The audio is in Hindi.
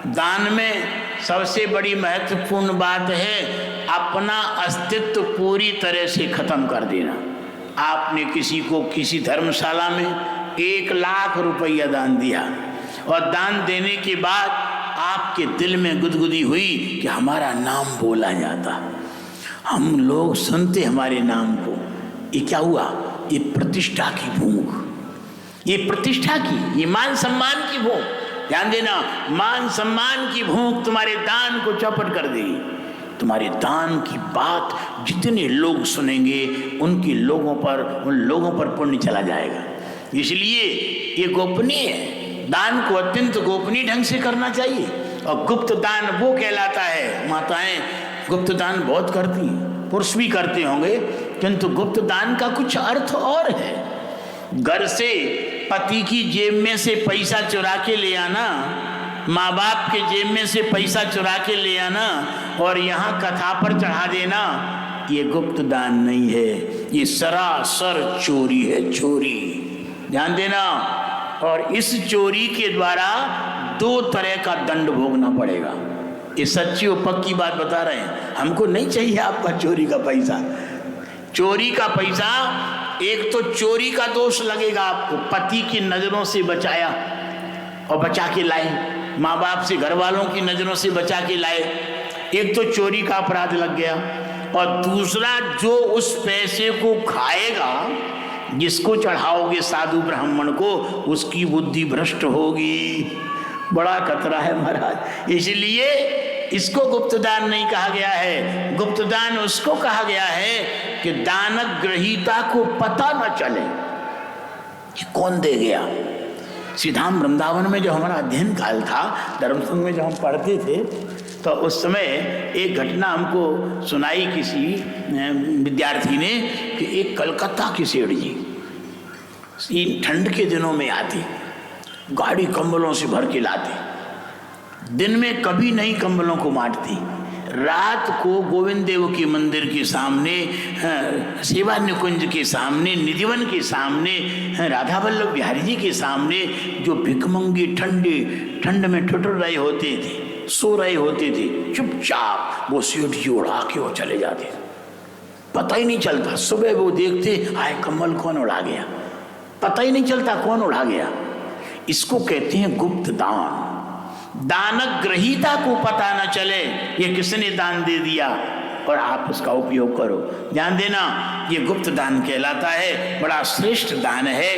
दान में सबसे बड़ी महत्वपूर्ण बात है अपना अस्तित्व पूरी तरह से खत्म कर देना। आपने किसी को किसी धर्मशाला में 1 लाख रुपया दान दिया और दान देने के बाद आपके दिल में गुदगुदी हुई कि हमारा नाम बोला जाता, हम लोग सुनते हमारे नाम को। ये क्या हुआ? ये प्रतिष्ठा की भूख, ये प्रतिष्ठा की, ये मान सम्मान की भूख। ध्यान देना, मान सम्मान की भूख तुम्हारे दान को चौपट कर देगी। तुम्हारे दान की बात जितने लोग सुनेंगे उनके लोगों पर, उन लोगों पर पुण्य चला जाएगा। इसलिए ये गोपनीय है, दान को अत्यंत गोपनीय ढंग से करना चाहिए। और गुप्त दान वो कहलाता है, माताएं गुप्त दान बहुत करती हैं, पुरुष भी करते होंगे, किंतु गुप्त दान का कुछ अर्थ और है। घर से पति की जेब में से पैसा चुरा के ले आना, माँ बाप के जेब में से पैसा चुरा के ले आना और यहाँ कथा पर चढ़ा देना, ये गुप्त दान नहीं है, ये सरासर चोरी है, चोरी। ध्यान देना। और इस चोरी के द्वारा 2 तरह का दंड भोगना पड़ेगा। ये सच्ची और पक्की बात बता रहे हैं, हमको नहीं चाहिए आपका चोरी का पैसा। चोरी का पैसा, एक तो चोरी का दोष लगेगा आपको, पति की नजरों से बचाया और बचा के लाए, माँ बाप से, घर वालों की नजरों से बचा के लाए, एक तो चोरी का अपराध लग गया। और दूसरा, जो उस पैसे को खाएगा, जिसको चढ़ाओगे साधु ब्राह्मण को, उसकी बुद्धि भ्रष्ट होगी। बड़ा खतरा है महाराज। इसलिए इसको गुप्तदान नहीं कहा गया है। गुप्तदान उसको कहा गया है कि दानक ग्रहीता को पता न चले कि कौन दे गया। सीधाम वृंदावन में जो हमारा अध्ययन काल था, धर्मसंघ में जब हम पढ़ते थे, तो उस समय एक घटना हमको सुनाई किसी विद्यार्थी ने कि एक कलकत्ता की सेठ जी इन ठंड के दिनों में आते, गाड़ी कंबलों से भर के लाते, दिन में कभी नहीं कंबलों को बांटती, रात को गोविंद देव के मंदिर के सामने, सेवा निकुंज के सामने, निधिवन के सामने, राधा वल्लभ बिहारी जी के सामने जो भिकमंगे ठंड में ठुठुर रहे होते थे, सो रहे होते थे, चुपचाप वो सीढ़ी उड़ा के वो चले जाते, पता ही नहीं चलता। सुबह वो देखते, हाय कम्बल कौन उड़ा गया, पता ही नहीं चलता कौन उड़ा गया। इसको कहते हैं गुप्त दान। दानक ग्रहीता को पता न चले ये किसने दान दे दिया और आप उसका उपयोग करो। ध्यान देना, ये गुप्त दान कहलाता है, बड़ा श्रेष्ठ दान है।